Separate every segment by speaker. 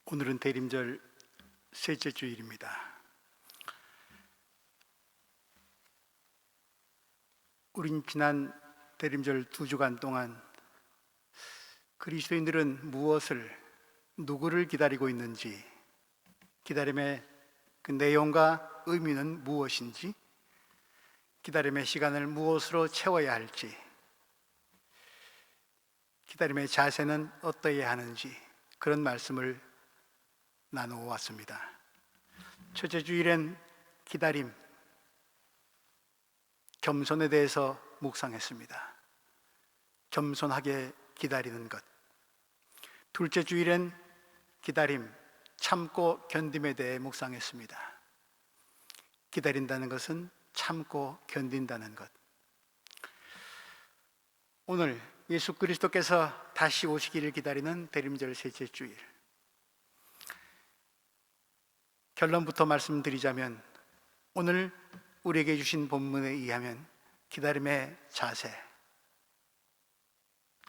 Speaker 1: 오늘은 대림절 셋째 주일입니다. 우린 지난 대림절 2주간 동안 그리스도인들은 누구를 기다리고 있는지, 기다림의 그 내용과 의미는 무엇인지, 기다림의 시간을 무엇으로 채워야 할지, 기다림의 자세는 어떠해야 하는지, 그런 말씀을 나누어 왔습니다. 첫째 주일엔 기다림, 겸손에 대해서 묵상했습니다. 겸손하게 기다리는 것. 둘째 주일엔 기다림, 참고 견딤에 대해 묵상했습니다. 기다린다는 것은 참고 견딘다는 것. 오늘 예수 그리스도께서 다시 오시기를 기다리는 대림절 셋째 주일. 결론부터 말씀드리자면, 오늘 우리에게 주신 본문에 의하면 기다림의 자세,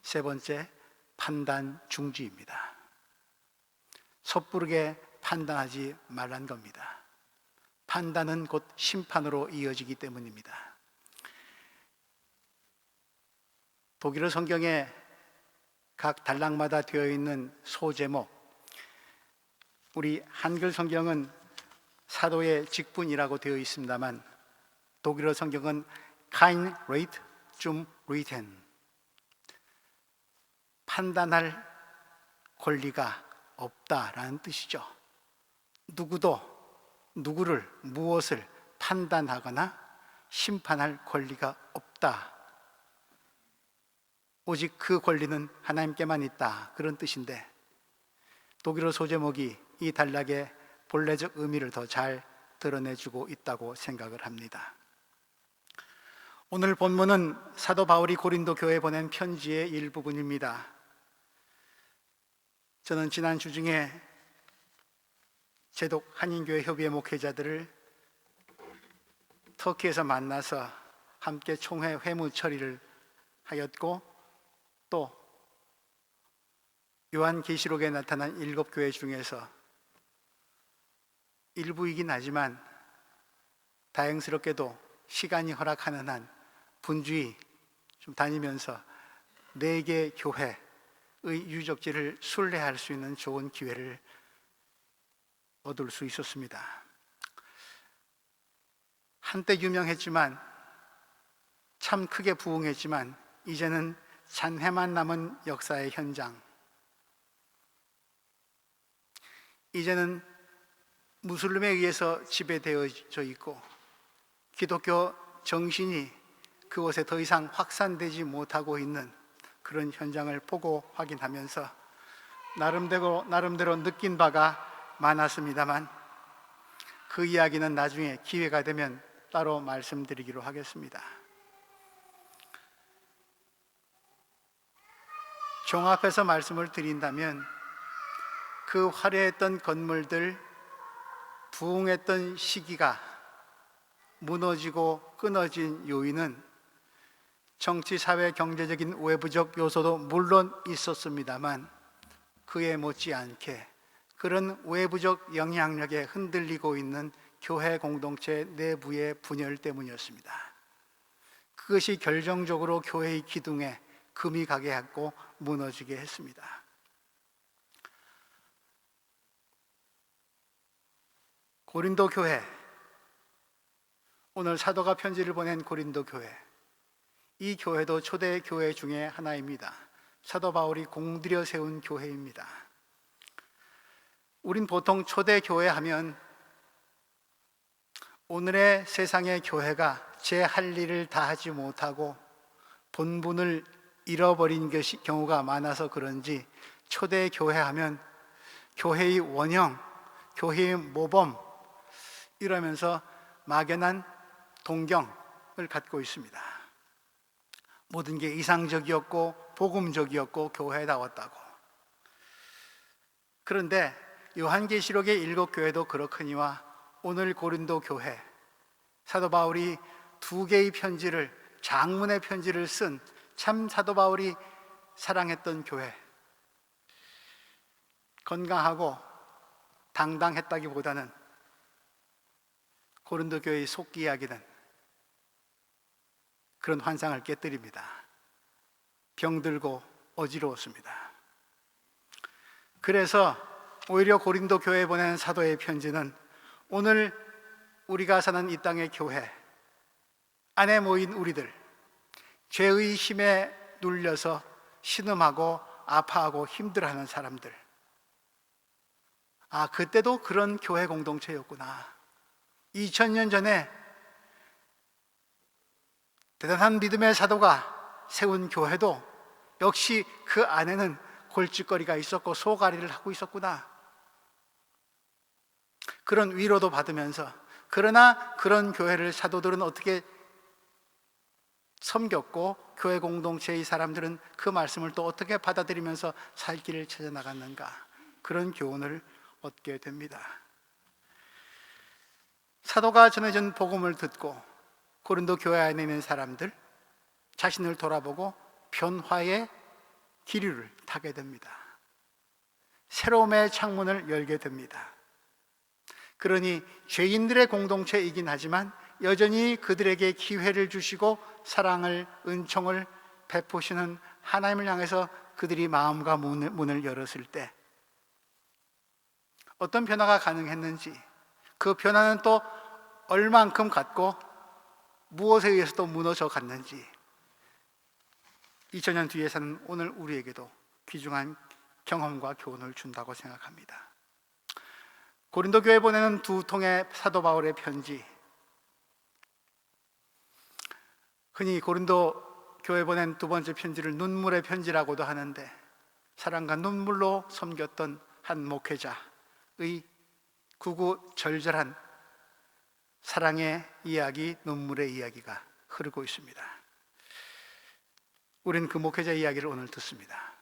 Speaker 1: 세 번째, 판단 중지입니다. 섣부르게 판단하지 말란 겁니다. 판단은 곧 심판으로 이어지기 때문입니다. 독일어 성경에 각 단락마다 되어 있는 소제목, 우리 한글 성경은 사도의 직분이라고 되어 있습니다만 독일어 성경은 kein Recht zum Richten, 판단할 권리가 없다라는 뜻이죠. 누구도 누구를, 무엇을 판단하거나 심판할 권리가 없다. 오직 그 권리는 하나님께만 있다, 그런 뜻인데, 독일어 소제목이 이 단락의 본래적 의미를 더 잘 드러내주고 있다고 생각을 합니다. 오늘 본문은 사도 바울이 고린도 교회에 보낸 편지의 일부분입니다. 저는 지난 주 중에 제독 한인교회 협의회 목회자들을 터키에서 만나서 함께 총회 회무 처리를 하였고, 또 요한계시록에 나타난 7교회 중에서 일부이긴 하지만 다행스럽게도 시간이 허락하는 한 분주히 좀 다니면서 4개 교회의 유적지를 순례할 수 있는 좋은 기회를 얻을 수 있었습니다. 한때 유명했지만, 참 크게 부흥했지만 이제는 잔해만 남은 역사의 현장, 이제는 무슬림에 의해서 지배되어져 있고 기독교 정신이 그곳에 더 이상 확산되지 못하고 있는 그런 현장을 보고 확인하면서 나름대로 느낀 바가 많았습니다만, 그 이야기는 나중에 기회가 되면 따로 말씀드리기로 하겠습니다. 종합해서 말씀을 드린다면, 그 화려했던 건물들, 부흥했던 시기가 무너지고 끊어진 요인은 정치, 사회, 경제적인 외부적 요소도 물론 있었습니다만, 그에 못지않게 그런 외부적 영향력에 흔들리고 있는 교회 공동체 내부의 분열 때문이었습니다. 그것이 결정적으로 교회의 기둥에 금이 가게 했고 무너지게 했습니다. 고린도 교회, 오늘 사도가 편지를 보낸 고린도 교회, 이 교회도 초대 교회 중에 하나입니다. 사도 바울이 공들여 세운 교회입니다. 우린 보통 초대 교회 하면 오늘의 세상의 교회가 제 할 일을 다 하지 못하고 본분을 잃어버린 경우가 많아서 그런지, 초대 교회 하면 교회의 원형, 교회의 모범, 이러면서 막연한 동경을 갖고 있습니다. 모든 게 이상적이었고 복음적이었고 교회다웠다고. 그런데 요한계시록의 7교회도 그렇거니와 오늘 고린도 교회, 사도 바울이 2개의 편지를, 장문의 편지를 쓴 참 사도 바울이 사랑했던 교회, 건강하고 당당했다기보다는 고린도 교회의 속기 이야기는 그런 환상을 깨뜨립니다. 병들고 어지러웠습니다. 그래서 오히려 고린도 교회에 보낸 사도의 편지는 오늘 우리가 사는 이 땅의 교회 안에 모인 우리들, 죄의 힘에 눌려서 신음하고 아파하고 힘들어하는 사람들, 그때도 그런 교회 공동체였구나. 2000년 전에 대단한 믿음의 사도가 세운 교회도 역시 그 안에는 골칫거리가 있었고 소가리를 하고 있었구나. 그런 위로도 받으면서, 그러나 그런 교회를 사도들은 어떻게 섬겼고 교회 공동체의 사람들은 그 말씀을 또 어떻게 받아들이면서 살 길을 찾아 나갔는가, 그런 교훈을 얻게 됩니다. 사도가 전해준 복음을 듣고 고린도 교회 안에 있는 사람들 자신을 돌아보고 변화의 기류를 타게 됩니다. 새로움의 창문을 열게 됩니다. 그러니 죄인들의 공동체이긴 하지만 여전히 그들에게 기회를 주시고 사랑을, 은총을 베푸시는 하나님을 향해서 그들이 마음과 문을 열었을 때 어떤 변화가 가능했는지, 그 변화는 또 얼만큼 갔고 무엇에 의해서 또 무너져 갔는지 2000년 뒤에 사는 오늘 우리에게도 귀중한 경험과 교훈을 준다고 생각합니다. 고린도 교회에 보내는 두 통의 사도 바울의 편지, 흔히 고린도 교회에 보낸 두 번째 편지를 눈물의 편지라고도 하는데, 사랑과 눈물로 섬겼던 한 목회자의 구구절절한 사랑의 이야기, 눈물의 이야기가 흐르고 있습니다. 우리는 그 목회자 이야기를 오늘 듣습니다.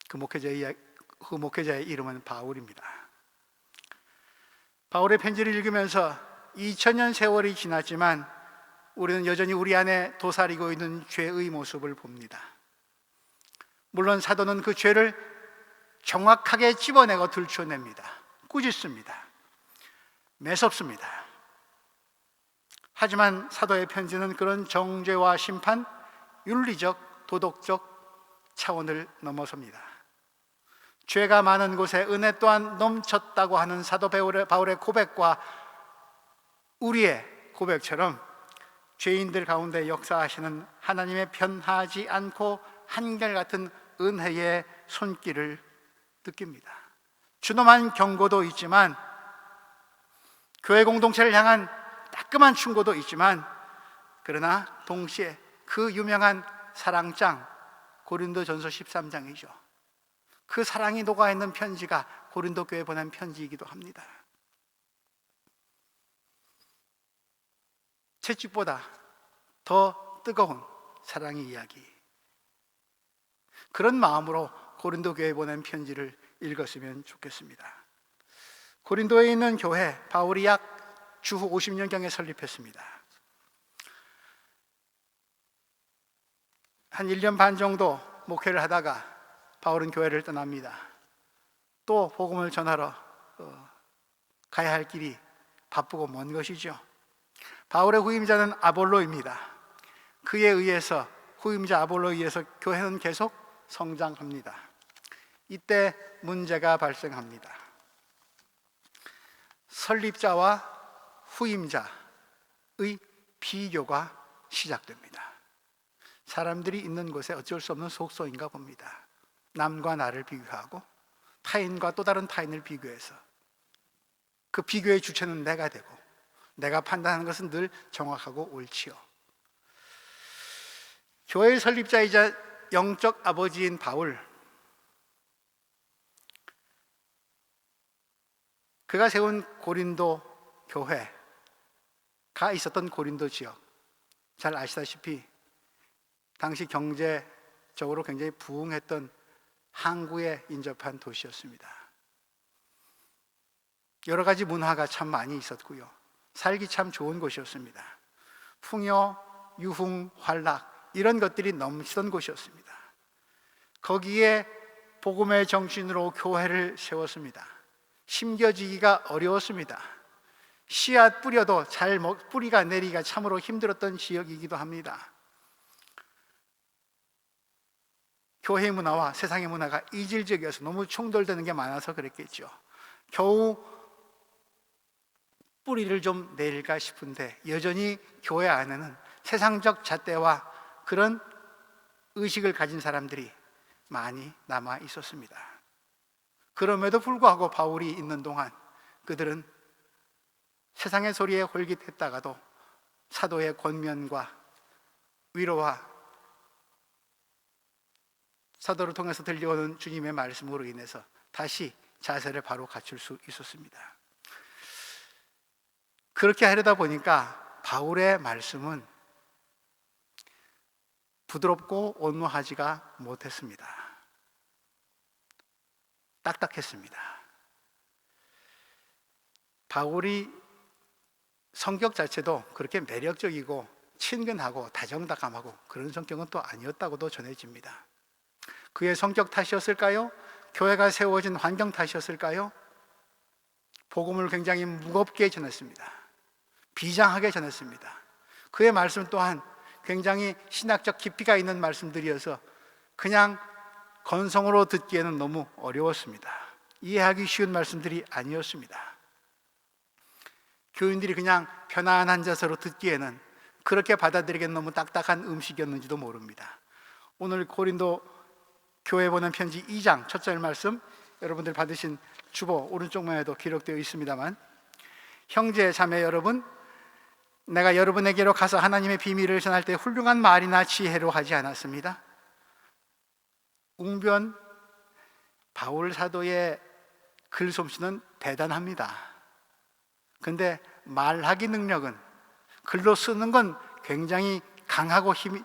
Speaker 1: 그 목회자의 이름은 바울입니다. 바울의 편지를 읽으면서 2000년 세월이 지났지만 우리는 여전히 우리 안에 도사리고 있는 죄의 모습을 봅니다. 물론 사도는 그 죄를 정확하게 집어내고 들춰냅니다. 꾸짖습니다. 매섭습니다. 하지만 사도의 편지는 그런 정죄와 심판, 윤리적, 도덕적 차원을 넘어섭니다. 죄가 많은 곳에 은혜 또한 넘쳤다고 하는 사도 바울의 고백과 우리의 고백처럼 죄인들 가운데 역사하시는 하나님의 변하지 않고 한결같은 은혜의 손길을 느낍니다. 준엄한 경고도 있지만, 교회 공동체를 향한 따끔한 충고도 있지만, 그러나 동시에 그 유명한 사랑장 고린도전서 13장이죠. 그 사랑이 녹아있는 편지가 고린도 교회에 보낸 편지이기도 합니다. 채찍보다 더 뜨거운 사랑의 이야기, 그런 마음으로 고린도 교회에 보낸 편지를 읽었으면 좋겠습니다. 고린도에 있는 교회, 바울이 약 주후 50년경에 설립했습니다. 한 1년 반 정도 목회를 하다가 바울은 교회를 떠납니다. 또 복음을 전하러 가야 할 길이 바쁘고 먼 것이죠. 바울의 후임자는 아볼로입니다. 그에 의해서, 후임자 아볼로에 의해서 교회는 계속 성장합니다. 이때 문제가 발생합니다. 설립자와 후임자의 비교가 시작됩니다. 사람들이 있는 곳에 어쩔 수 없는 속성인가 봅니다. 남과 나를 비교하고 타인과 또 다른 타인을 비교해서 그 비교의 주체는 내가 되고, 내가 판단하는 것은 늘 정확하고 옳지요. 교회의 설립자이자 영적 아버지인 바울, 그가 세운 고린도 교회가 있었던 고린도 지역, 잘 아시다시피 당시 경제적으로 굉장히 부흥했던 항구에 인접한 도시였습니다. 여러 가지 문화가 참 많이 있었고요, 살기 참 좋은 곳이었습니다. 풍요, 유흥, 환락, 이런 것들이 넘치던 곳이었습니다. 거기에 복음의 정신으로 교회를 세웠습니다. 심겨지기가 어려웠습니다. 씨앗 뿌려도 뿌리가 내리기가 참으로 힘들었던 지역이기도 합니다. 교회 문화와 세상의 문화가 이질적이어서 너무 충돌되는 게 많아서 그랬겠죠. 겨우 뿌리를 좀 내릴까 싶은데 여전히 교회 안에는 세상적 잣대와 그런 의식을 가진 사람들이 많이 남아 있었습니다. 그럼에도 불구하고 바울이 있는 동안 그들은 세상의 소리에 홀깃했다가도 사도의 권면과 위로와 사도를 통해서 들려오는 주님의 말씀으로 인해서 다시 자세를 바로 갖출 수 있었습니다. 그렇게 하려다 보니까 바울의 말씀은 부드럽고 온화하지가 못했습니다. 딱딱했습니다. 바울이 성격 자체도 그렇게 매력적이고 친근하고 다정다감하고 그런 성격은 또 아니었다고도 전해집니다. 그의 성격 탓이었을까요? 교회가 세워진 환경 탓이었을까요? 복음을 굉장히 무겁게 전했습니다. 비장하게 전했습니다. 그의 말씀 또한 굉장히 신학적 깊이가 있는 말씀들이어서 그냥 건성으로 듣기에는 너무 어려웠습니다. 이해하기 쉬운 말씀들이 아니었습니다. 교인들이 그냥 편안한 자세로 듣기에는 그렇게 받아들이기에는 너무 딱딱한 음식이었는지도 모릅니다. 오늘 고린도 교회 보낸 편지 2장 첫 절 말씀, 여러분들 받으신 주보 오른쪽 면에도 기록되어 있습니다만, 형제 자매 여러분, 내가 여러분에게로 가서 하나님의 비밀을 전할 때 훌륭한 말이나 지혜로 하지 않았습니다. 웅변 바울 사도의 글솜씨는 대단합니다. 근데 말하기 능력은, 글로 쓰는 건 굉장히 강하고 힘이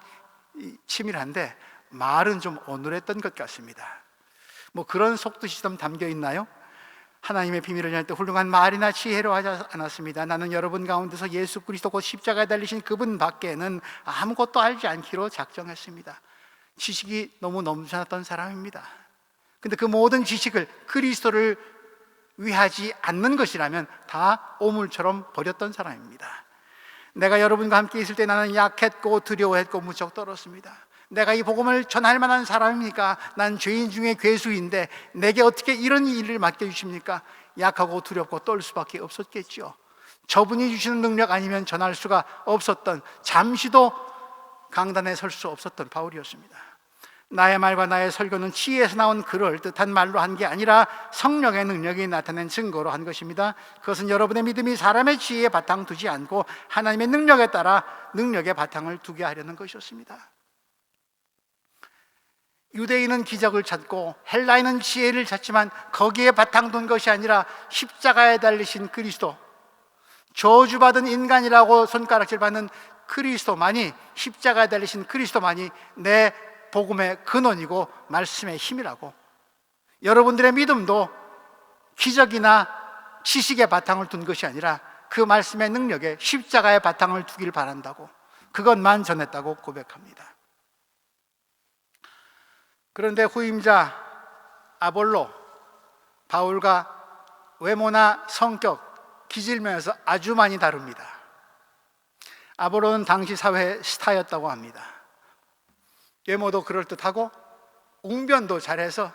Speaker 1: 치밀한데 말은 좀 어눌했던 것 같습니다. 뭐 그런 속뜻이 좀 담겨 있나요? 하나님의 비밀을 전할 때 훌륭한 말이나 지혜로 하지 않았습니다. 나는 여러분 가운데서 예수 그리스도 곧 십자가에 달리신 그분 밖에는 아무것도 알지 않기로 작정했습니다. 지식이 너무 넘쳐났던 사람입니다. 근데 그 모든 지식을 그리스도를 위하지 않는 것이라면 다 오물처럼 버렸던 사람입니다. 내가 여러분과 함께 있을 때 나는 약했고 두려워했고 무척 떨었습니다. 내가 이 복음을 전할 만한 사람입니까? 난 죄인 중에 괴수인데 내게 어떻게 이런 일을 맡겨주십니까? 약하고 두렵고 떨 수밖에 없었겠죠. 저분이 주시는 능력 아니면 전할 수가 없었던, 잠시도 강단에 설 수 없었던 바울이었습니다. 나의 말과 나의 설교는 지혜에서 나온 그럴듯한 말로 한 게 아니라 성령의 능력이 나타낸 증거로 한 것입니다. 그것은 여러분의 믿음이 사람의 지혜에 바탕 두지 않고 하나님의 능력에 따라 능력의 바탕을 두게 하려는 것이었습니다. 유대인은 기적을 찾고 헬라인은 지혜를 찾지만 거기에 바탕 둔 것이 아니라 십자가에 달리신 그리스도, 저주받은 인간이라고 손가락질 받는 그리스도만이, 십자가에 달리신 그리스도만이 내 복음의 근원이고 말씀의 힘이라고, 여러분들의 믿음도 기적이나 지식의 바탕을 둔 것이 아니라 그 말씀의 능력에 십자가의 바탕을 두길 바란다고, 그것만 전했다고 고백합니다. 그런데 후임자 아볼로, 바울과 외모나 성격, 기질면에서 아주 많이 다릅니다. 아볼로는 당시 사회의 스타였다고 합니다. 외모도 그럴듯하고 웅변도 잘해서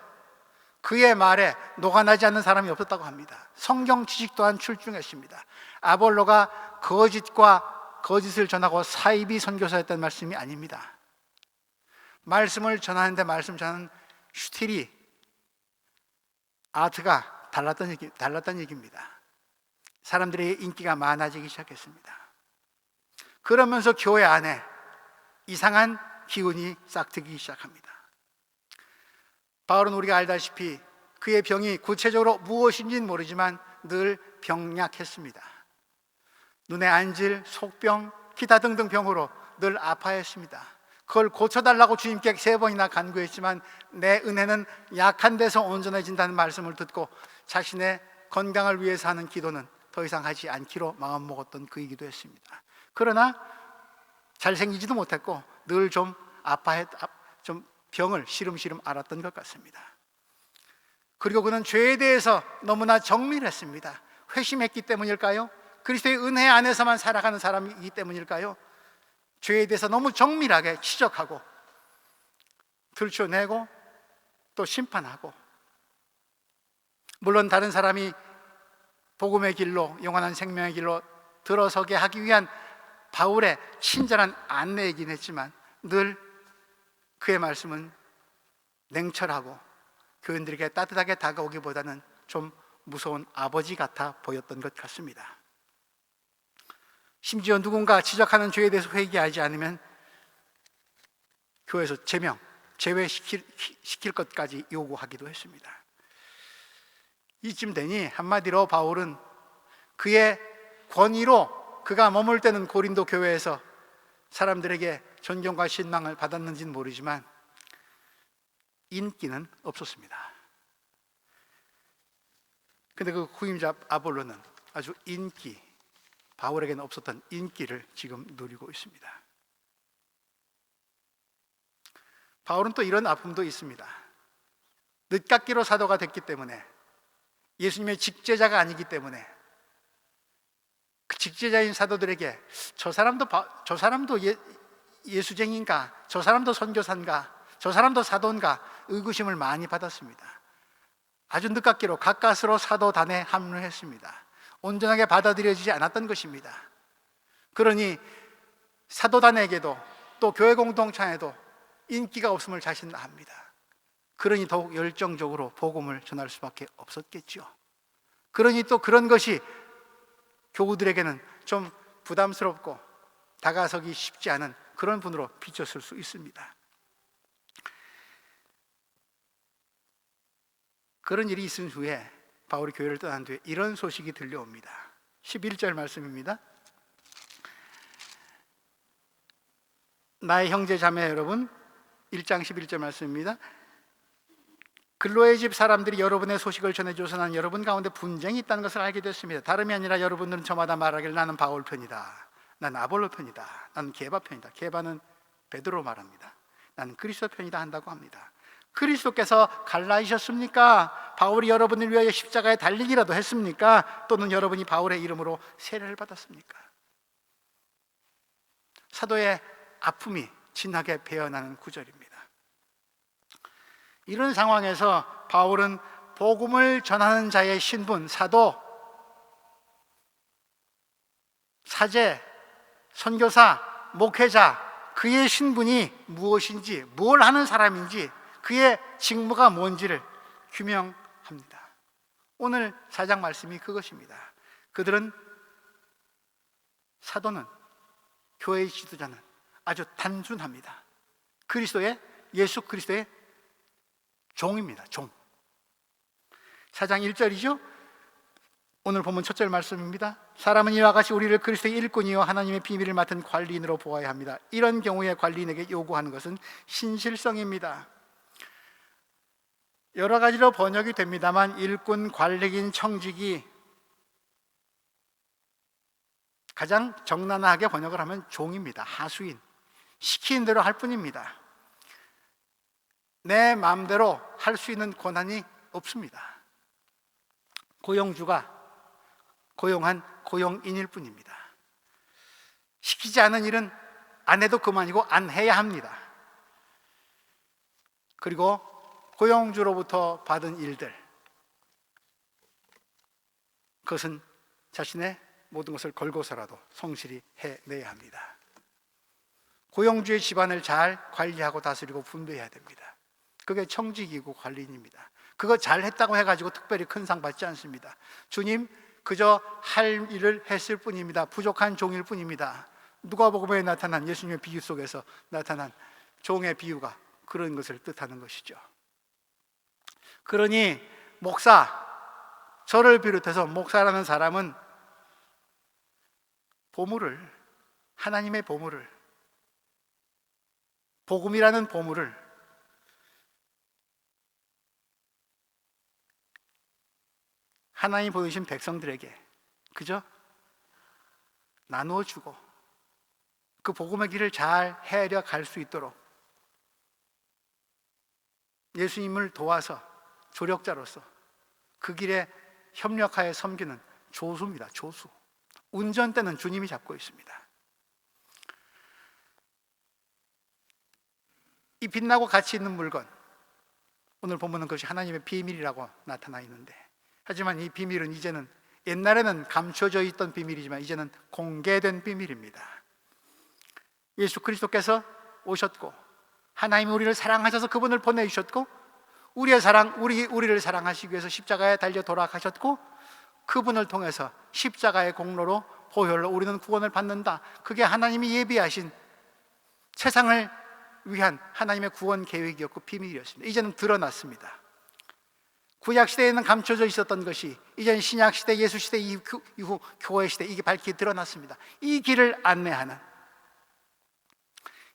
Speaker 1: 그의 말에 녹아나지 않는 사람이 없었다고 합니다. 성경 지식 또한 출중했습니다. 아볼로가 거짓과 거짓을 전하고 사이비 선교사였다는 말씀이 아닙니다. 말씀을 전하는데 말씀 전하는 스틸이, 아트가 달랐던 얘기입니다. 사람들의 인기가 많아지기 시작했습니다. 그러면서 교회 안에 이상한 기운이 싹트기 시작합니다. 바울은 우리가 알다시피 그의 병이 구체적으로 무엇인지는 모르지만 늘 병약했습니다. 눈의 안질, 속병, 기타 등등 병으로 늘 아파했습니다. 그걸 고쳐달라고 주님께 3번이나 간구했지만 내 은혜는 약한 데서 온전해진다는 말씀을 듣고 자신의 건강을 위해서 하는 기도는 더 이상 하지 않기로 마음먹었던 그이기도 했습니다. 그러나 잘생기지도 못했고 늘 좀 병을 시름시름 앓았던 것 같습니다. 그리고 그는 죄에 대해서 너무나 정밀했습니다. 회심했기 때문일까요? 그리스도의 은혜 안에서만 살아가는 사람이기 때문일까요? 죄에 대해서 너무 정밀하게 지적하고 들춰내고 또 심판하고, 물론 다른 사람이 복음의 길로, 영원한 생명의 길로 들어서게 하기 위한 바울의 친절한 안내이긴 했지만 늘 그의 말씀은 냉철하고 교인들에게 따뜻하게 다가오기보다는 좀 무서운 아버지 같아 보였던 것 같습니다. 심지어 누군가 지적하는 죄에 대해서 회개하지 않으면 교회에서 제외시킬 것까지 요구하기도 했습니다. 이쯤 되니 한마디로 바울은 그의 권위로 그가 머물 때는 고린도 교회에서 사람들에게 존경과 신망을 받았는지는 모르지만 인기는 없었습니다. 근데 그 후임자 아볼로는 아주 바울에게는 없었던 인기를 지금 누리고 있습니다. 바울은 또 이런 아픔도 있습니다. 늦깎이로 사도가 됐기 때문에, 예수님의 직제자가 아니기 때문에 그 직제자인 사도들에게 저 사람도 예수쟁인가, 저 사람도 선교사인가, 저 사람도 사도인가 의구심을 많이 받았습니다. 아주 늦깎이로 가까스로 사도단에 합류했습니다. 온전하게 받아들여지지 않았던 것입니다. 그러니 사도단에게도 또 교회 공동체에도 인기가 없음을 자신합니다. 그러니 더욱 열정적으로 복음을 전할 수밖에 없었겠죠. 그러니 또 그런 것이 교우들에게는 좀 부담스럽고 다가서기 쉽지 않은 그런 분으로 비쳤을 수 있습니다. 그런 일이 있은 후에 바울이 교회를 떠난 뒤에 이런 소식이 들려옵니다. 11절 말씀입니다. 나의 형제 자매 여러분, 1장 11절 말씀입니다. 글로의 집 사람들이 여러분의 소식을 전해줘서 나는 여러분 가운데 분쟁이 있다는 것을 알게 됐습니다. 다름이 아니라 여러분들은 저마다 말하길 나는 바울 편이다, 나는 아볼로 편이다, 나는 게바 편이다. 게바는 베드로 말합니다. 나는 그리스도 편이다 한다고 합니다. 그리스도께서 갈라이셨습니까? 바울이 여러분을 위하여 십자가에 달리기라도 했습니까? 또는 여러분이 바울의 이름으로 세례를 받았습니까? 사도의 아픔이 진하게 배어나는 구절입니다. 이런 상황에서 바울은 복음을 전하는 자의 신분, 사도, 사제, 선교사, 목회자, 그의 신분이 무엇인지, 뭘 하는 사람인지, 그의 직무가 뭔지를 규명합니다. 오늘 4장 말씀이 그것입니다. 그들은, 사도는, 교회의 지도자는 아주 단순합니다. 예수 그리스도의 종입니다. 종. 4장 1절이죠. 오늘 본문 첫 절 말씀입니다. 사람은 이와 같이 우리를 그리스도의 일꾼이요 하나님의 비밀을 맡은 관리인으로 보아야 합니다. 이런 경우에 관리인에게 요구하는 것은 신실성입니다. 여러 가지로 번역이 됩니다만 일꾼, 관리인, 청직이 가장 적나라하게 번역을 하면 종입니다. 하수인, 시키는 대로 할 뿐입니다. 내 마음대로 할 수 있는 권한이 없습니다. 고용주가 고용한 고용인일 뿐입니다. 시키지 않은 일은 안 해도 그만이고 안 해야 합니다. 그리고 고용주로부터 받은 일들, 그것은 자신의 모든 것을 걸고서라도 성실히 해내야 합니다. 고용주의 집안을 잘 관리하고 다스리고 분배해야 됩니다. 그게 청직이고 관리인입니다. 그거 잘했다고 해가지고 특별히 큰 상 받지 않습니다. 주님, 그저 할 일을 했을 뿐입니다. 부족한 종일 뿐입니다. 누가복음에 나타난 예수님의 비유 속에서 나타난 종의 비유가 그런 것을 뜻하는 것이죠. 그러니 목사, 저를 비롯해서 목사라는 사람은 하나님의 보물을, 복음이라는 보물을 하나님 보내신 백성들에게 그저 나누어 주고 그 복음의 길을 잘 헤아려 갈 수 있도록 예수님을 도와서 조력자로서 그 길에 협력하여 섬기는 조수입니다. 조수. 운전대는 주님이 잡고 있습니다. 이 빛나고 가치 있는 물건, 오늘 본문은 그것이 하나님의 비밀이라고 나타나 있는데, 하지만 이 비밀은 이제는, 옛날에는 감춰져 있던 비밀이지만 이제는 공개된 비밀입니다. 예수 그리스도께서 오셨고, 하나님이 우리를 사랑하셔서 그분을 보내주셨고, 우리를 사랑하시기 위해서 십자가에 달려 돌아가셨고, 그분을 통해서 십자가의 공로로, 보혈로 우리는 구원을 받는다. 그게 하나님이 예비하신 세상을 위한 하나님의 구원 계획이었고 비밀이었습니다. 이제는 드러났습니다. 구약시대에는 감춰져 있었던 것이 이제는 신약시대, 예수시대 이후 교회시대, 이게 밝히 드러났습니다. 이 길을 안내하는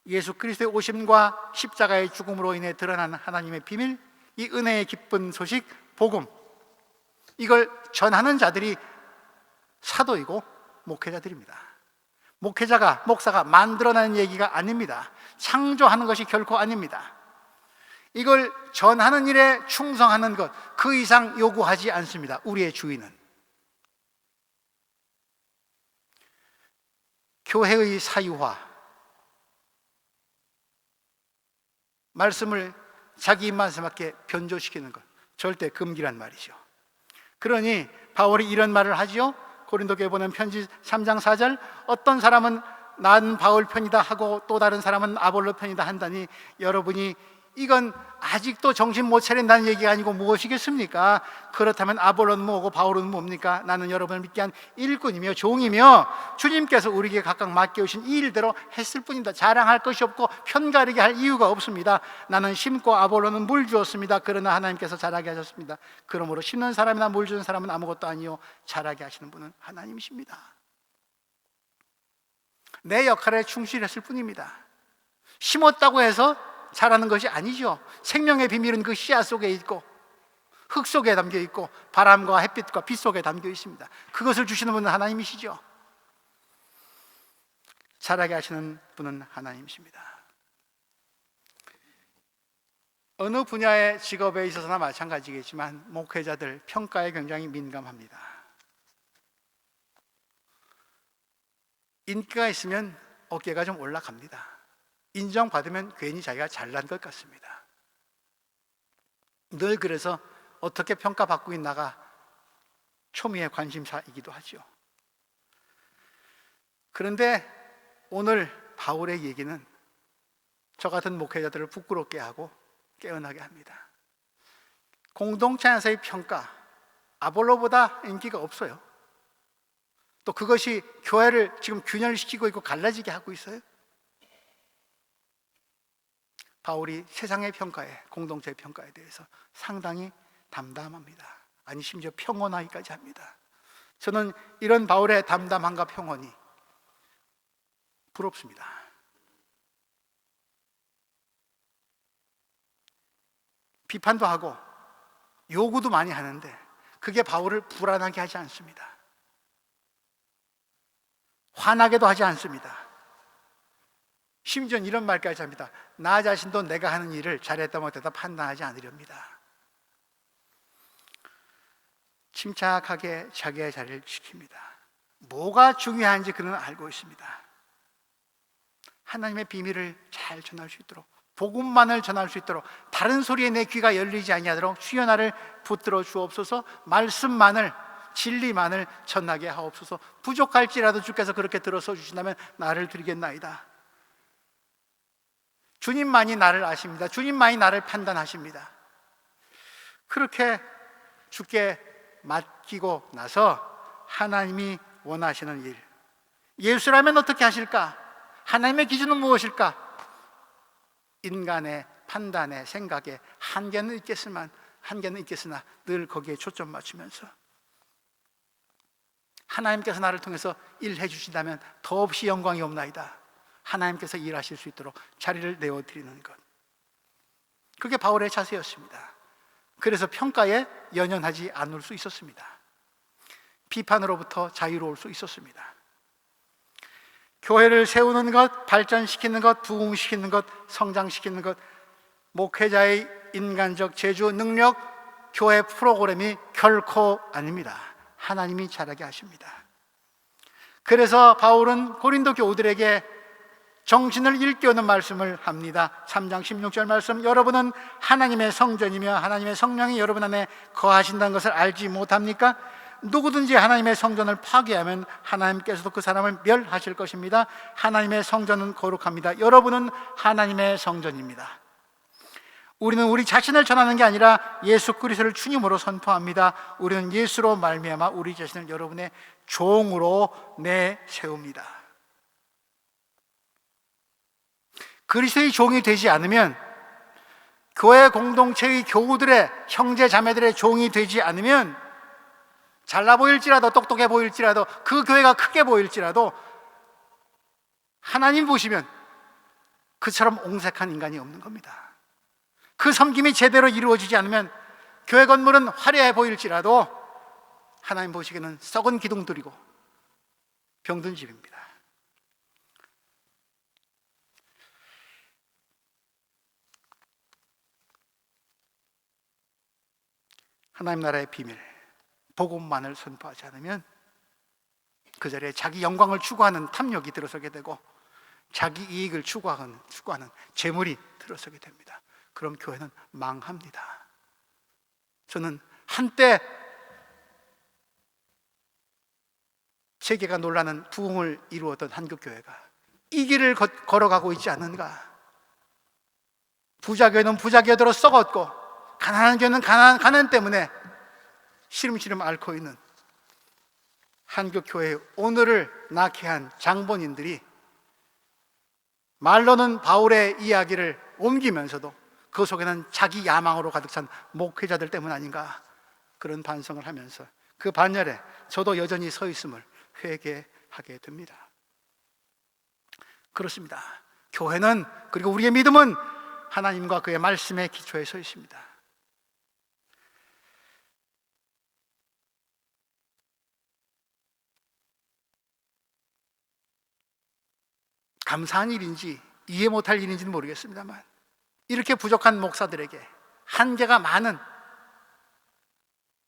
Speaker 1: 예수 그리스도의 오심과 십자가의 죽음으로 인해 드러나는 하나님의 비밀, 이 은혜의 기쁜 소식, 복음, 이걸 전하는 자들이 사도이고 목회자들입니다. 목사가 만들어내는 얘기가 아닙니다. 창조하는 것이 결코 아닙니다. 이걸 전하는 일에 충성하는 것, 그 이상 요구하지 않습니다. 우리의 주인은 교회의 사유화, 말씀을 자기 입맛에 맞게 변조시키는 것, 절대 금기란 말이죠. 그러니 바울이 이런 말을 하지요. 고린도교에 보낸 편지 3장 4절, 어떤 사람은 난 바울 편이다 하고 또 다른 사람은 아볼로 편이다 한다니, 여러분이 이건 아직도 정신 못 차린다는 얘기가 아니고 무엇이겠습니까? 그렇다면 아볼로는 뭐고 바울은 뭡니까? 나는 여러분을 믿게 한 일꾼이며 종이며 주님께서 우리에게 각각 맡겨오신 이 일대로 했을 뿐입니다. 자랑할 것이 없고 편가르게 할 이유가 없습니다. 나는 심고 아볼로는 물 주었습니다. 그러나 하나님께서 자라게 하셨습니다. 그러므로 심는 사람이나 물 주는 사람은 아무것도 아니요 자라게 하시는 분은 하나님이십니다. 내 역할에 충실했을 뿐입니다. 심었다고 해서 자라는 것이 아니죠. 생명의 비밀은 그 씨앗 속에 있고 흙 속에 담겨 있고 바람과 햇빛과 빛 속에 담겨 있습니다. 그것을 주시는 분은 하나님이시죠. 자라게 하시는 분은 하나님이십니다. 어느 분야의 직업에 있어서나 마찬가지겠지만 목회자들 평가에 굉장히 민감합니다. 인기가 있으면 어깨가 좀 올라갑니다. 인정받으면 괜히 자기가 잘난 것 같습니다. 늘 그래서 어떻게 평가받고 있나가 초미의 관심사이기도 하죠. 그런데 오늘 바울의 얘기는 저 같은 목회자들을 부끄럽게 하고 깨어나게 합니다. 공동체 안에서의 평가, 아볼로보다 인기가 없어요. 또 그것이 교회를 지금 균열시키고 있고 갈라지게 하고 있어요. 바울이 세상의 평가에, 공동체의 평가에 대해서 상당히 담담합니다. 아니 심지어 평온하기까지 합니다. 저는 이런 바울의 담담함과 평온이 부럽습니다. 비판도 하고 요구도 많이 하는데 그게 바울을 불안하게 하지 않습니다. 화나게도 하지 않습니다. 심지어는 이런 말까지 합니다. 나 자신도 내가 하는 일을 잘했다 못했다 판단하지 않으렵니다. 침착하게 자기의 자리를 지킵니다. 뭐가 중요한지 그는 알고 있습니다. 하나님의 비밀을 잘 전할 수 있도록, 복음만을 전할 수 있도록, 다른 소리에 내 귀가 열리지 아니하도록 주여 나를 붙들어 주옵소서. 말씀만을, 진리만을 전하게 하옵소서. 부족할지라도 주께서 그렇게 들어서 주신다면 나를 드리겠나이다. 주님만이 나를 아십니다. 주님만이 나를 판단하십니다. 그렇게 주께 맡기고 나서 하나님이 원하시는 일, 예수라면 어떻게 하실까? 하나님의 기준은 무엇일까? 인간의 판단에, 생각에 한계는 있겠으나 늘 거기에 초점 맞추면서 하나님께서 나를 통해서 일해 주신다면 더없이 영광이 없나이다. 하나님께서 일하실 수 있도록 자리를 내어드리는 것, 그게 바울의 자세였습니다. 그래서 평가에 연연하지 않을 수 있었습니다. 비판으로부터 자유로울 수 있었습니다. 교회를 세우는 것, 발전시키는 것, 부흥시키는 것, 성장시키는 것, 목회자의 인간적 재주, 능력, 교회 프로그램이 결코 아닙니다. 하나님이 잘하게 하십니다. 그래서 바울은 고린도 교우들에게 정신을 일깨우는 말씀을 합니다. 3장 16절 말씀, 여러분은 하나님의 성전이며 하나님의 성령이 여러분 안에 거하신다는 것을 알지 못합니까? 누구든지 하나님의 성전을 파괴하면 하나님께서도 그 사람을 멸하실 것입니다. 하나님의 성전은 거룩합니다. 여러분은 하나님의 성전입니다. 우리는 우리 자신을 전하는 게 아니라 예수 그리스도를 주님으로 선포합니다. 우리는 예수로 말미암아 우리 자신을 여러분의 종으로 내세웁니다. 그리스도의 종이 되지 않으면, 교회 공동체의 교우들의, 형제 자매들의 종이 되지 않으면, 잘나 보일지라도, 똑똑해 보일지라도, 그 교회가 크게 보일지라도 하나님 보시면 그처럼 옹색한 인간이 없는 겁니다. 그 섬김이 제대로 이루어지지 않으면 교회 건물은 화려해 보일지라도 하나님 보시기에는 썩은 기둥들이고 병든 집입니다. 하나님 나라의 비밀, 복음만을 선포하지 않으면 그 자리에 자기 영광을 추구하는 탐욕이 들어서게 되고 자기 이익을 추구하는 재물이 들어서게 됩니다. 그럼 교회는 망합니다. 저는 한때 세계가 놀라는 부흥을 이루었던 한국교회가 이 길을 걸어가고 있지 않는가. 부자교회는 부자교회대로 썩었고 가난한 교회는 가난 때문에 시름시름 앓고 있는 한국교회의 오늘을 낳게 한 장본인들이 말로는 바울의 이야기를 옮기면서도 그 속에는 자기 야망으로 가득 찬 목회자들 때문 아닌가, 그런 반성을 하면서 그 반열에 저도 여전히 서 있음을 회개하게 됩니다. 그렇습니다. 교회는, 그리고 우리의 믿음은 하나님과 그의 말씀의 기초에 서 있습니다. 감사한 일인지 이해 못할 일인지는 모르겠습니다만, 이렇게 부족한 목사들에게, 한계가 많은,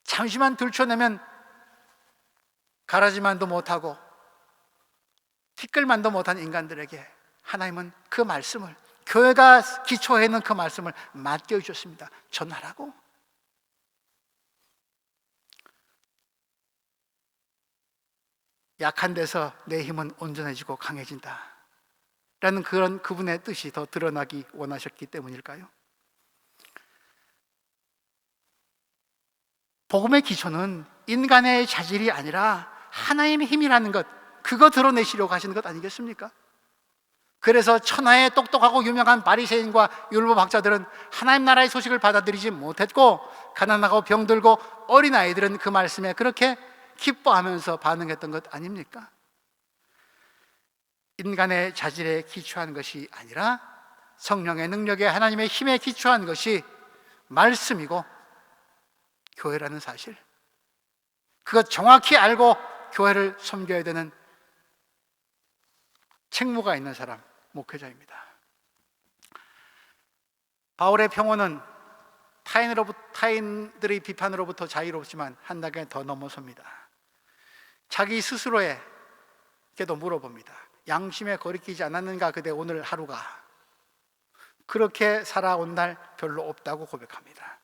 Speaker 1: 잠시만 들춰내면 가라지만도 못하고 티끌만도 못한 인간들에게 하나님은 그 말씀을, 교회가 기초해 있는 그 말씀을 맡겨주셨습니다. 전하라고. 약한 데서 내 힘은 온전해지고 강해진다 라는 그런 그분의 뜻이 더 드러나기 원하셨기 때문일까요? 복음의 기초는 인간의 자질이 아니라 하나님의 힘이라는 것, 그거 드러내시려고 하시는 것 아니겠습니까? 그래서 천하에 똑똑하고 유명한 바리새인과 율법학자들은 하나님 나라의 소식을 받아들이지 못했고, 가난하고 병들고 어린아이들은 그 말씀에 그렇게 기뻐하면서 반응했던 것 아닙니까? 인간의 자질에 기초한 것이 아니라 성령의 능력에, 하나님의 힘에 기초한 것이 말씀이고 교회라는 사실, 그것 정확히 알고 교회를 섬겨야 되는 책무가 있는 사람, 목회자입니다. 바울의 평온은 타인들의 비판으로부터 자유롭지만 한 단계 더 넘어섭니다. 자기 스스로에게도 물어봅니다. 양심에 거리끼지 않았는가 그대 오늘 하루가? 그렇게 살아온 날 별로 없다고 고백합니다.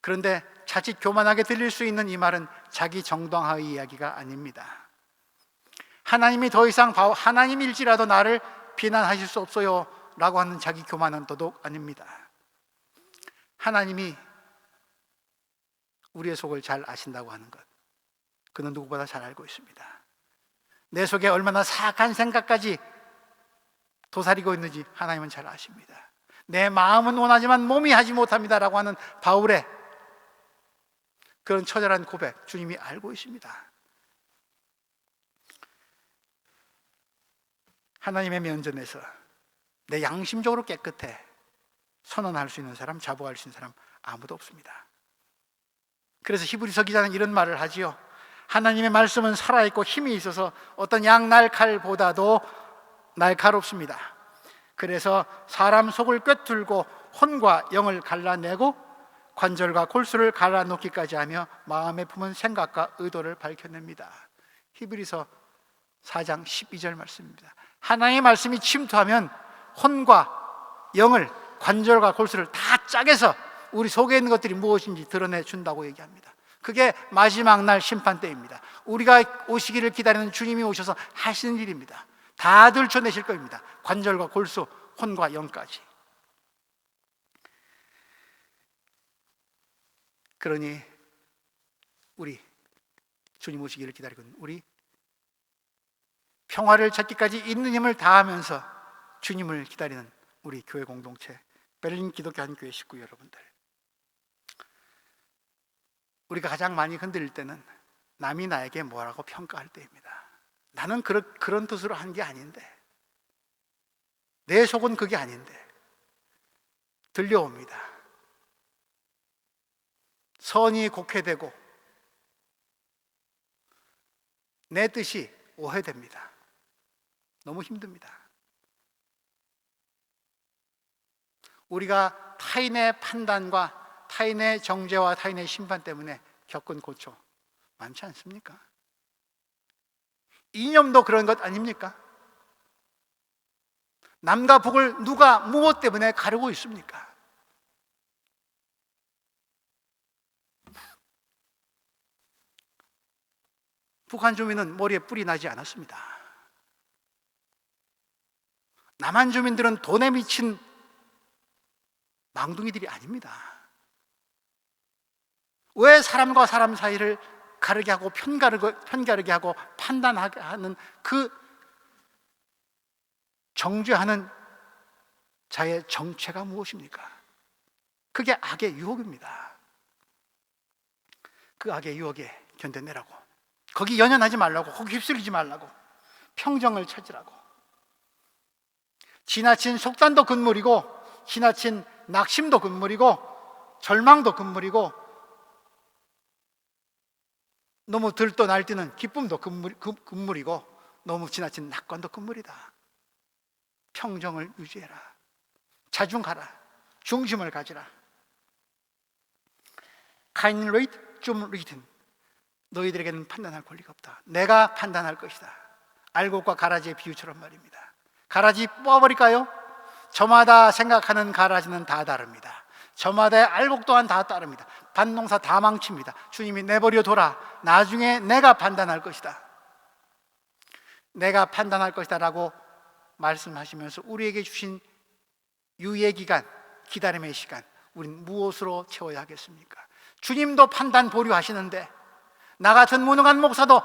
Speaker 1: 그런데 자칫 교만하게 들릴 수 있는 이 말은 자기 정당화의 이야기가 아닙니다. 하나님이 더 이상 하나님일지라도 나를 비난하실 수 없어요 라고 하는 자기 교만은 도둑 아닙니다. 하나님이 우리의 속을 잘 아신다고 하는 것, 그는 누구보다 잘 알고 있습니다. 내 속에 얼마나 사악한 생각까지 도사리고 있는지 하나님은 잘 아십니다. 내 마음은 원하지만 몸이 하지 못합니다 라고 하는 바울의 그런 처절한 고백, 주님이 알고 있습니다. 하나님의 면전에서 내 양심적으로 깨끗해 선언할 수 있는 사람, 자부할 수 있는 사람 아무도 없습니다. 그래서 히브리서 기자는 이런 말을 하지요. 하나님의 말씀은 살아있고 힘이 있어서 어떤 양날칼보다도 날카롭습니다. 그래서 사람 속을 꿰뚫고 혼과 영을 갈라내고 관절과 골수를 갈라놓기까지 하며 마음에 품은 생각과 의도를 밝혀냅니다. 히브리서 4장 12절 말씀입니다. 하나님의 말씀이 침투하면 혼과 영을, 관절과 골수를 다 짜게서 우리 속에 있는 것들이 무엇인지 드러내준다고 얘기합니다. 그게 마지막 날 심판 때입니다. 우리가 오시기를 기다리는 주님이 오셔서 하시는 일입니다. 다 들춰내실 겁니다. 관절과 골수, 혼과 영까지. 그러니 우리 주님 오시기를 기다리고 있는 우리, 평화를 찾기까지 있는 힘을 다하면서 주님을 기다리는 우리 교회 공동체, 베를린 기독교 한교회 식구 여러분들, 우리가 가장 많이 흔들릴 때는 남이 나에게 뭐라고 평가할 때입니다. 나는 그런 뜻으로 한 게 아닌데, 내 속은 그게 아닌데 들려옵니다. 선이 곡해되고 내 뜻이 오해됩니다. 너무 힘듭니다. 우리가 타인의 판단과 타인의 정죄와 타인의 심판 때문에 겪은 고초 많지 않습니까? 이념도 그런 것 아닙니까? 남과 북을 누가 무엇 때문에 가르고 있습니까? 북한 주민은 머리에 뿔이 나지 않았습니다. 남한 주민들은 돈에 미친 망둥이들이 아닙니다. 왜 사람과 사람 사이를 가르게 하고 편가르게 하고 판단하게 하는 그 정죄하는 자의 정체가 무엇입니까? 그게 악의 유혹입니다. 그 악의 유혹에 견뎌내라고, 거기 연연하지 말라고, 거기 휩쓸리지 말라고, 평정을 찾으라고. 지나친 속단도 금물이고, 지나친 낙심도 금물이고, 절망도 금물이고, 너무 들떠 날뛰는 기쁨도 금물이고, 너무 지나친 낙관도 금물이다. 평정을 유지해라. 자중하라. 중심을 가지라. Kind read, 좀 written. 너희들에게는 판단할 권리가 없다. 내가 판단할 것이다. 알곡과 가라지의 비유처럼 말입니다. 가라지 뽑아버릴까요? 저마다 생각하는 가라지는 다 다릅니다. 저마다의 알곡 또한 다 다릅니다. 밭농사 다 망칩니다. 주님이 내버려 둬라. 나중에 내가 판단할 것이다. 내가 판단할 것이다 라고 말씀하시면서 우리에게 주신 유예 기간, 기다림의 시간, 우린 무엇으로 채워야 하겠습니까? 주님도 판단 보류하시는데, 나 같은 무능한 목사도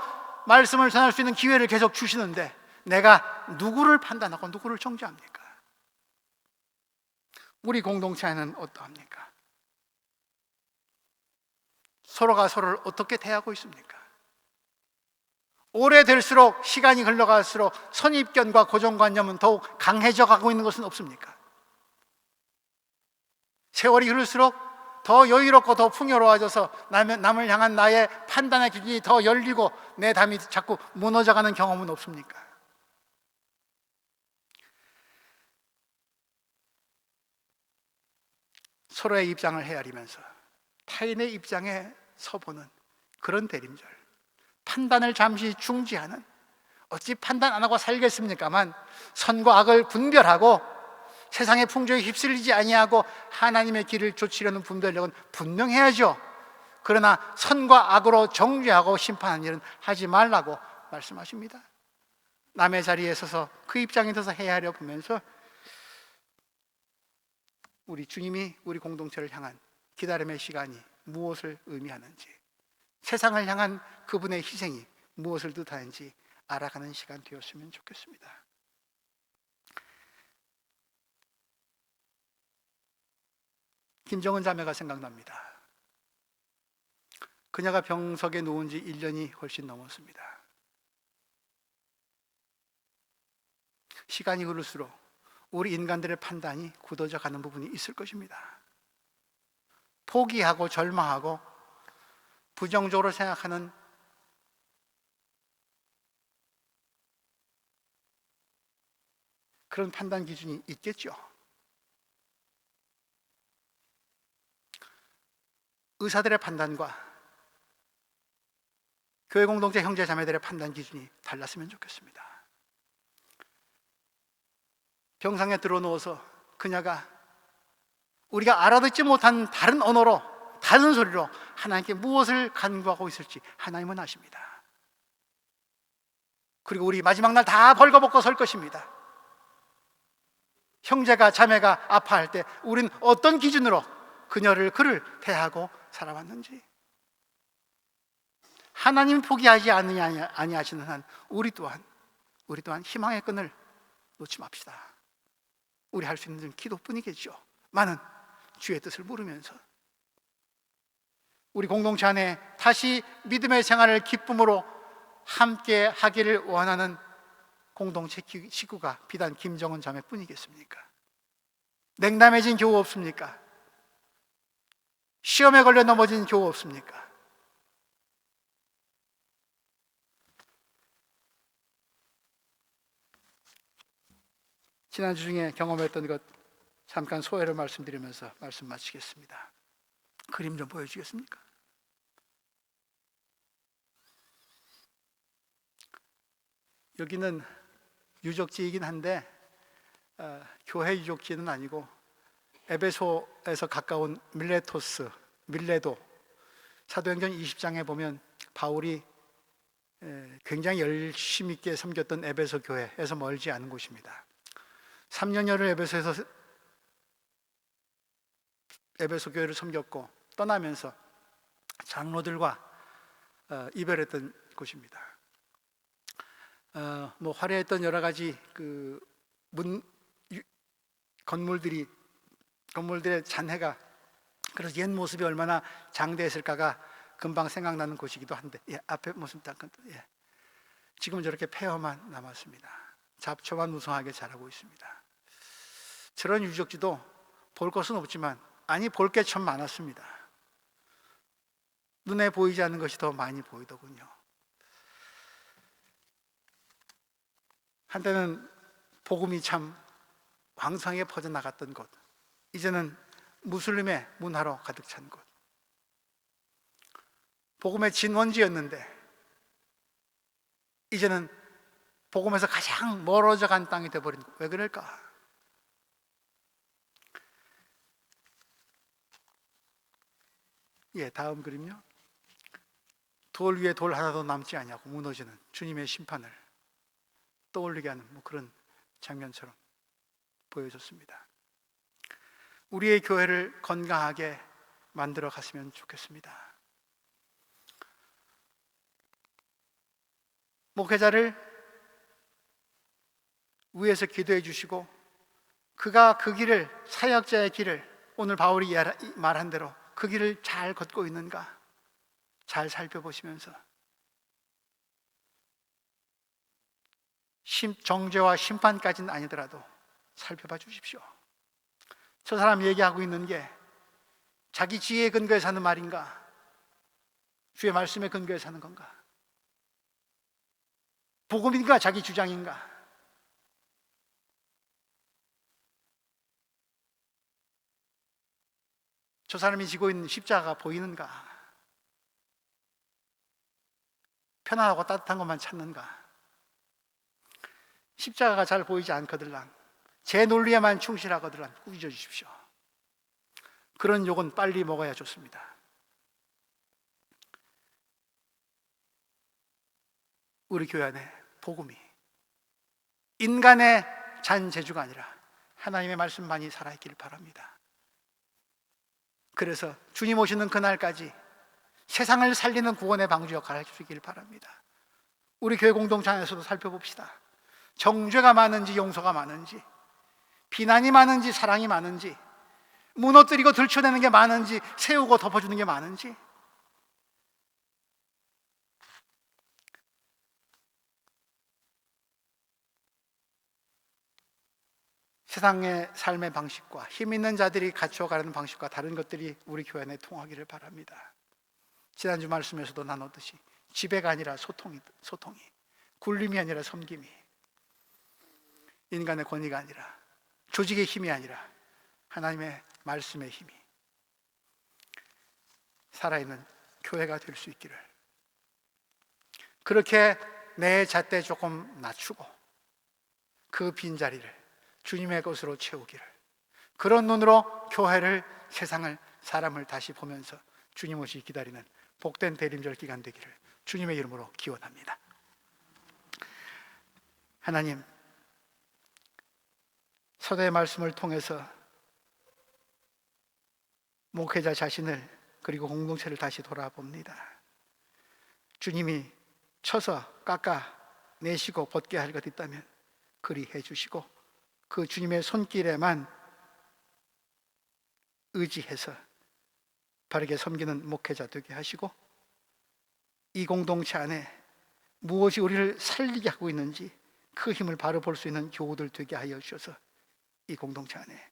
Speaker 1: 말씀을 전할 수 있는 기회를 계속 주시는데, 내가 누구를 판단하고 누구를 정죄합니까? 우리 공동체 안에는 어떠합니까? 서로가 서로를 어떻게 대하고 있습니까? 오래될수록, 시간이 흘러갈수록 선입견과 고정관념은 더욱 강해져 가고 있는 것은 없습니까? 세월이 흐를수록 더 여유롭고 더 풍요로워져서 남을 향한 나의 판단의 기준이 더 열리고 내 담이 자꾸 무너져가는 경험은 없습니까? 서로의 입장을 헤아리면서 타인의 입장에 서보는 그런 대림절, 판단을 잠시 중지하는, 어찌 판단 안 하고 살겠습니까만 선과 악을 분별하고 세상의 풍조에 휩쓸리지 아니하고 하나님의 길을 좇으려는 분별력은 분명해야죠. 그러나 선과 악으로 정죄하고 심판하는 일은 하지 말라고 말씀하십니다. 남의 자리에 서서 그 입장에 서서 헤아려 보면서 우리 주님이 우리 공동체를 향한 기다림의 시간이 무엇을 의미하는지, 세상을 향한 그분의 희생이 무엇을 뜻하는지 알아가는 시간 되었으면 좋겠습니다. 김정은 자매가 생각납니다. 그녀가 병석에 누운 지 1년이 훨씬 넘었습니다. 시간이 흐를수록 우리 인간들의 판단이 굳어져 가는 부분이 있을 것입니다. 포기하고 절망하고 부정적으로 생각하는 그런 판단 기준이 있겠죠. 의사들의 판단과 교회 공동체 형제 자매들의 판단 기준이 달랐으면 좋겠습니다. 병상에 들어누워서 그녀가 우리가 알아듣지 못한 다른 언어로, 다른 소리로 하나님께 무엇을 간구하고 있을지 하나님은 아십니다. 그리고 우리 마지막 날 다 벌거벗고 설 것입니다. 형제가 자매가 아파할 때 우린 어떤 기준으로 그를 대하고 살아왔는지, 하나님 포기하지 아니하시는 한 우리 또한 희망의 끈을 놓지 맙시다. 우리 할 수 있는 기도뿐이겠죠. 많은 주의 뜻을 물으면서 우리 공동체 안에 다시 믿음의 생활을 기쁨으로 함께 하기를 원하는 공동체 식구가 비단 김정은 자매뿐이겠습니까? 냉담해진 교우 없습니까? 시험에 걸려 넘어진 교우 없습니까? 지난주 중에 경험했던 것 잠깐 소회를 말씀드리면서 말씀 마치겠습니다. 그림 좀 보여주겠습니까? 여기는 유적지이긴 한데 교회 유적지는 아니고 에베소에서 가까운 밀레도 사도행전 20장에 보면 바울이 굉장히 열심히 있게 섬겼던 에베소 교회에서 멀지 않은 곳입니다. 3년여를 에베소 교회를 섬겼고 떠나면서 장로들과 이별했던 곳입니다. 화려했던 여러 가지 건물들의 잔해가, 그래서 옛 모습이 얼마나 장대했을까가 금방 생각나는 곳이기도 한데, 앞에 모습 지금은 저렇게 폐허만 남았습니다. 잡초만 무성하게 자라고 있습니다. 저런 유적지도 볼 것은 없지만 볼 게 참 많았습니다. 눈에 보이지 않는 것이 더 많이 보이더군요. 한때는 복음이 참 왕성하게 퍼져나갔던 곳, 이제는 무슬림의 문화로 가득 찬 곳, 복음의 진원지였는데 이제는 복음에서 가장 멀어져 간 땅이 되어버린 것. 왜 그럴까? 다음 그림요. 돌 위에 돌 하나도 남지 아니하고 무너지는 주님의 심판을 떠올리게 하는 그런 장면처럼 보여졌습니다. 우리의 교회를 건강하게 만들어 갔으면 좋겠습니다. 목회자를 위에서 기도해 주시고 그가 그 길을, 사역자의 길을, 오늘 바울이 말한 대로 그 길을 잘 걷고 있는가 잘 살펴보시면서 정죄와 심판까지는 아니더라도 살펴봐 주십시오. 저 사람 얘기하고 있는 게 자기 지혜에 근거해서 하는 말인가, 주의 말씀에 근거해서 하는 건가, 복음인가 자기 주장인가. 저 사람이 지고 있는 십자가가 보이는가, 편안하고 따뜻한 것만 찾는가. 십자가가 잘 보이지 않거들랑 제 논리에만 충실하거들랑 꾸짖어 주십시오. 그런 욕은 빨리 먹어야 좋습니다. 우리 교회 안에 복음이 인간의 잔재주가 아니라 하나님의 말씀만이 살아있기를 바랍니다. 그래서 주님 오시는 그날까지 세상을 살리는 구원의 방주 역할을 할 수 있기를 바랍니다. 우리 교회 공동체 안에서도 살펴봅시다. 정죄가 많은지 용서가 많은지, 비난이 많은지 사랑이 많은지, 무너뜨리고 들춰내는 게 많은지 세우고 덮어주는 게 많은지. 세상의 삶의 방식과 힘 있는 자들이 갖춰가는 방식과 다른 것들이 우리 교회 안에 통하기를 바랍니다. 지난주 말씀에서도 나눴듯이 지배가 아니라 소통이, 굴림이 아니라 섬김이, 인간의 권위가 아니라, 조직의 힘이 아니라 하나님의 말씀의 힘이, 살아있는 교회가 될 수 있기를, 그렇게 내 잣대 조금 낮추고 그 빈자리를 주님의 것으로 채우기를, 그런 눈으로 교회를, 세상을, 사람을 다시 보면서 주님 오시 기다리는 복된 대림절 기간 되기를 주님의 이름으로 기원합니다. 하나님, 서대의 말씀을 통해서 목회자 자신을 그리고 공동체를 다시 돌아봅니다. 주님이 쳐서 깎아내시고 벗게 할 것 있다면 그리 해주시고, 그 주님의 손길에만 의지해서 바르게 섬기는 목회자 되게 하시고, 이 공동체 안에 무엇이 우리를 살리게 하고 있는지 그 힘을 바로 볼 수 있는 교우들 되게 하여 주셔서 이 공동체 안에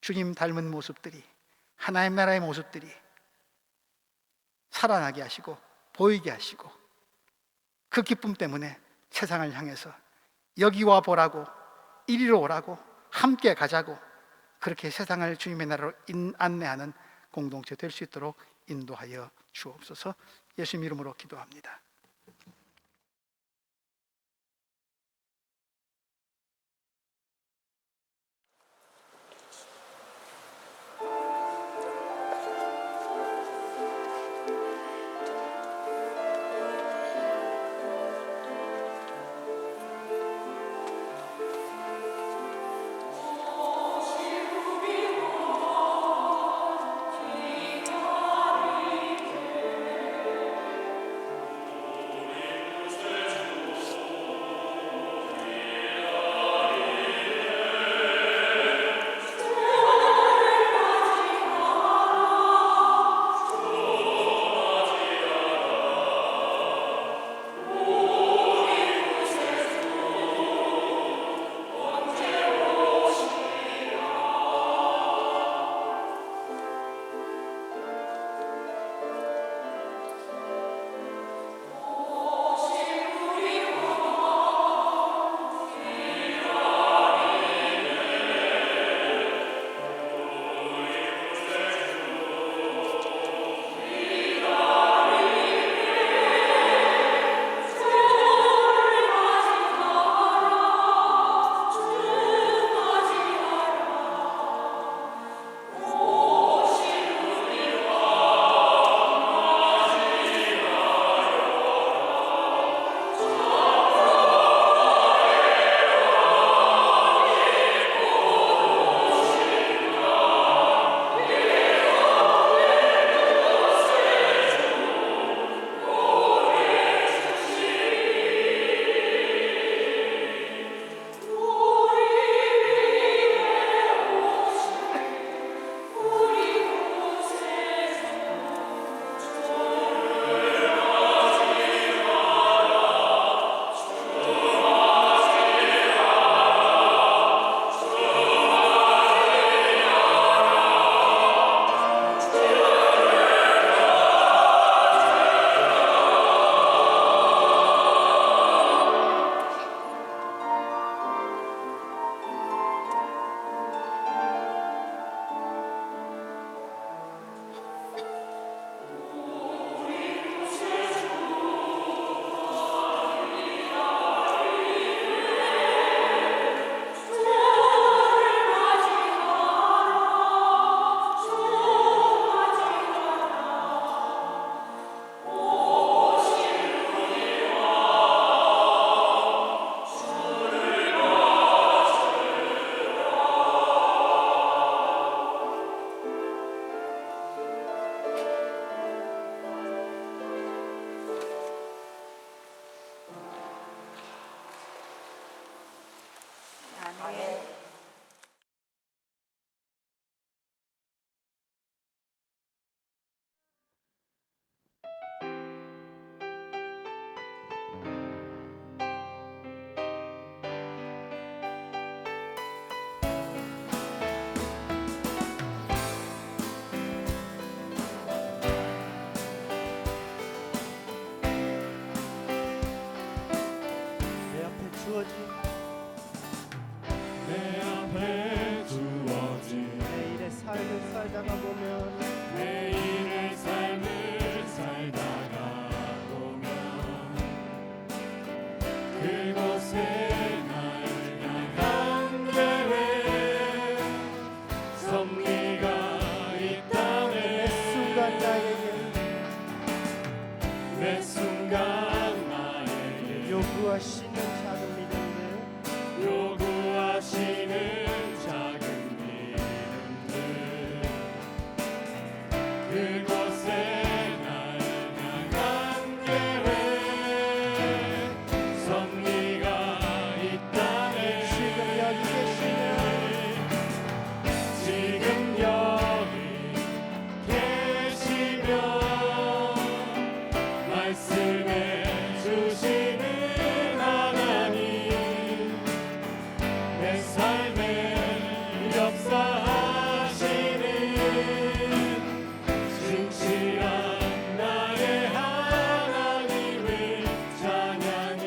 Speaker 1: 주님 닮은 모습들이, 하나님 나라의 모습들이 살아나게 하시고 보이게 하시고, 그 기쁨 때문에 세상을 향해서 여기 와 보라고, 이리로 오라고, 함께 가자고, 그렇게 세상을 주님의 나라로 안내하는 공동체 될 수 있도록 인도하여 주옵소서. 예수님 이름으로 기도합니다.
Speaker 2: 그곳에 날 향한 계획 섭리가 있다네. 매 순간 나에게
Speaker 3: 요구하시는 작은 믿음들,
Speaker 2: 요구하시는 작은 믿음들 그곳에 날 향한 계획 섭리가 있다네.
Speaker 3: 지금 여기 계시면
Speaker 2: 지금 여기 계시며 말씀해 주시는 하나님 내 삶에 역사하시는 진실한 나의 하나님을 찬양해.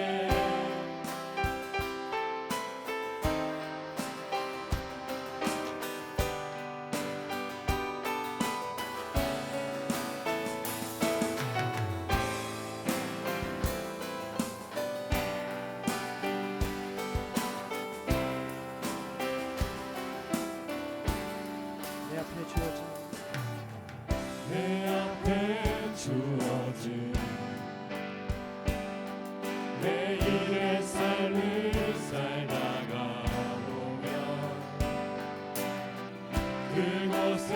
Speaker 3: 내 앞에 주어진
Speaker 2: 내 앞에 주어진 매일의 삶을 살다가 보면 그곳에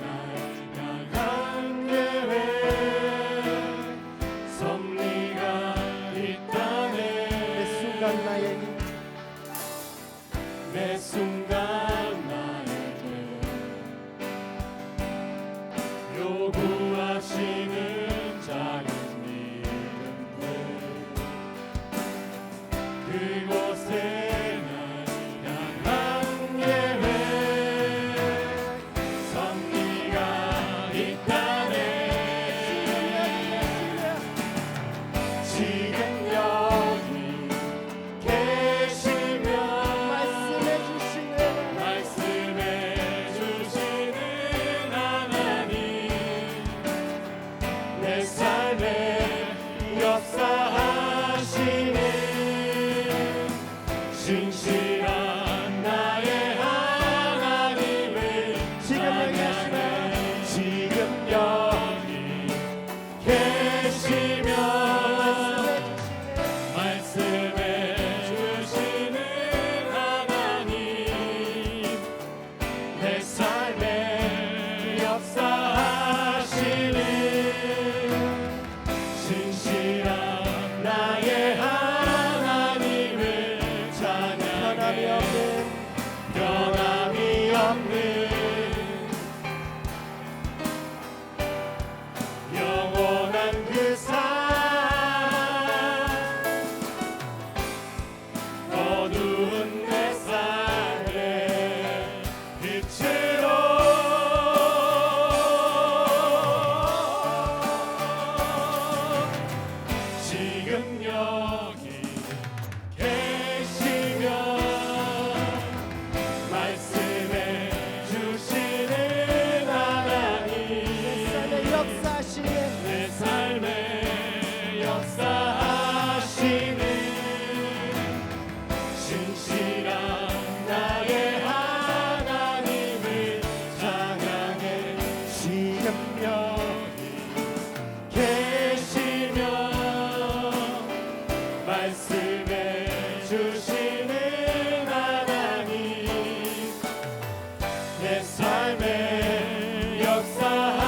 Speaker 2: 날 향한 계획 섭리가 있다네.
Speaker 3: 매 순간 나에게
Speaker 2: 매 순간 나에게 요구하시는 작은 믿음들 그곳에 날 향한 계획 섭리가 있다네. 지금 여기 계시며
Speaker 3: 말씀해 주시는
Speaker 2: 말씀해 주시는 하나님 내 삶에 역사하시는 신실한 나의 하나님을
Speaker 3: 지금 여기
Speaker 2: 찬양해. 지금 여기 계시며 말씀해 주시는 하나님 내 삶에 역사하시는 신실한 나의 하나님을
Speaker 3: 변함이
Speaker 2: 찬양해.
Speaker 3: 없는
Speaker 2: 변함이 없는 영원한 그 삶 어두운 내 삶의 빛으로 지금 여기 계시며 말씀해 주시는 하나님
Speaker 3: 삶의 역사하시는
Speaker 2: 내 삶에 역사하시는 신실한 나의 하나님을 찬양해. 지금 여기 계시며 말씀해 주시는 하나님 내 삶에 역사하시는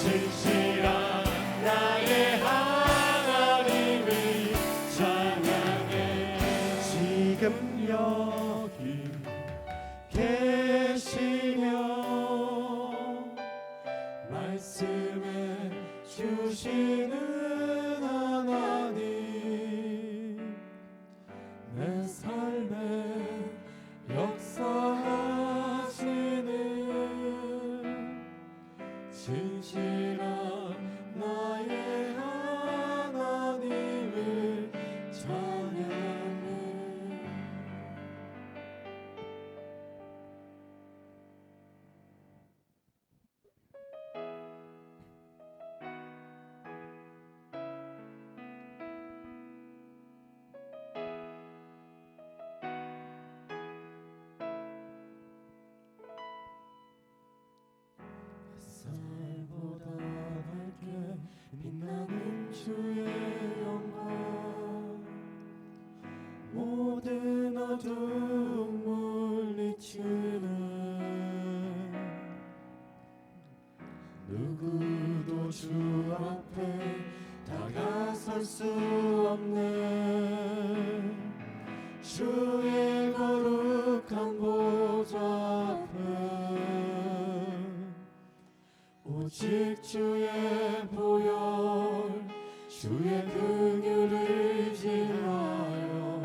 Speaker 2: 진실한 나의 하나님을 찬양해. 지금 여기 계시며 말씀해 주시는 하나님 내 삶에 역사하시는 진실한 나의 하나님을 찬양해. 주 앞에 다가설 수 없네. 주의 거룩한 보좌 앞에 오직 주의 보혈 주의 긍휼을 의지하여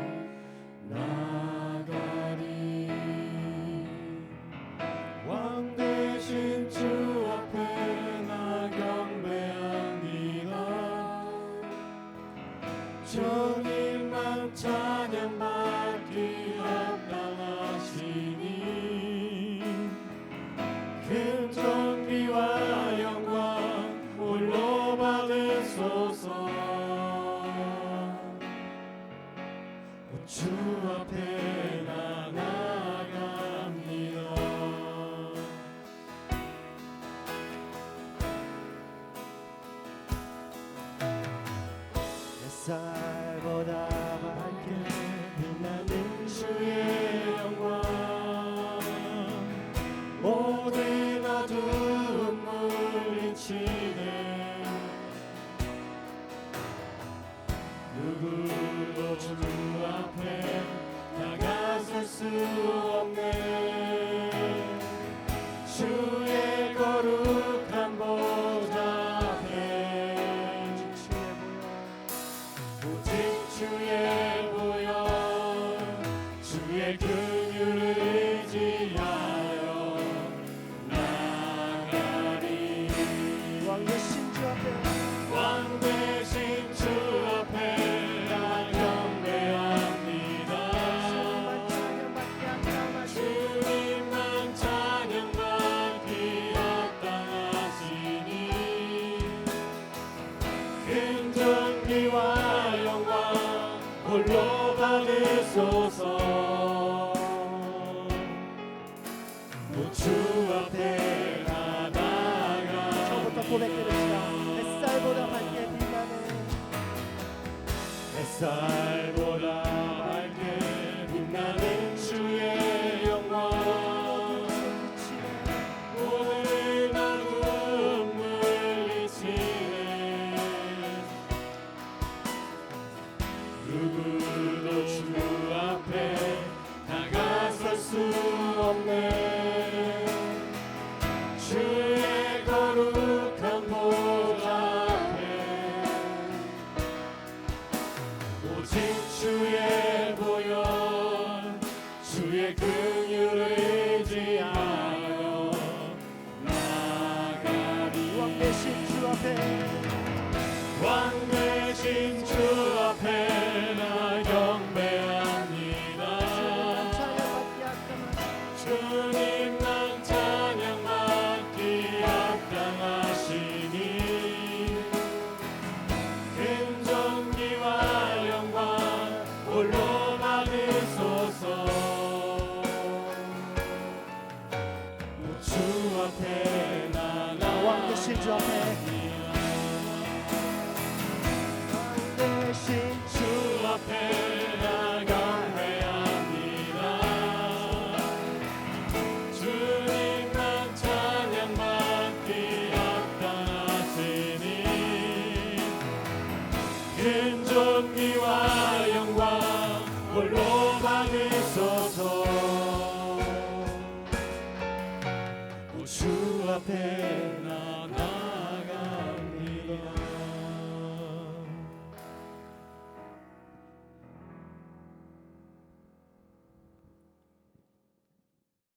Speaker 2: 나가리. 왕 되신 주 앞에 나 경배합니다. 전일만 찬양받기 합당하시니 큰 존귀와 영광 홀로 받으소서. 주 앞에 나 나아갑니다. 햇살보다 밝게 빛나는 주의 영광 모든 어두운 물리치네. 누구도 주 앞에 다가설 수 없네. 주의 거룩한 보좌 앞에 오직 주의 보혈 주의 긍휼을 의지하여 나가리.
Speaker 3: 왕 되신 주 앞에
Speaker 2: 왕 되신 주 앞에 나 경배합니다. 주님만 찬양받기 합당하시니 큰 존귀와 영광 홀로 받으소서. 주 앞에 나
Speaker 3: 처음부터
Speaker 2: 나아갑니다.
Speaker 3: 고백드립시다. 햇살보다 밝게 빛나는
Speaker 2: 햇살보다 밝게 빛나는 주의 영광 모든 어두움 물리치네. 누구도 주 앞에 다가설 수 없네. 주의 거룩한 보좌 앞에 오직 주의 보혈 주의 긍휼을 의지하여 나가리.
Speaker 3: 왕 되신 주 앞에
Speaker 2: 왕 되신 주 앞에 나 경배합니다.
Speaker 3: 찬양받기 합당하시니
Speaker 2: 주님만 찬양받기 합당하시니 큰 존귀와 영광 홀로 받으소서. 주 앞에 나
Speaker 3: 왕 되신 주 앞에 왕 되신
Speaker 2: 주 앞에 나 경배합니다. 주님만 찬양받기 합당하시니 큰 존귀와 영광 홀로 받으소서. 주 앞에 나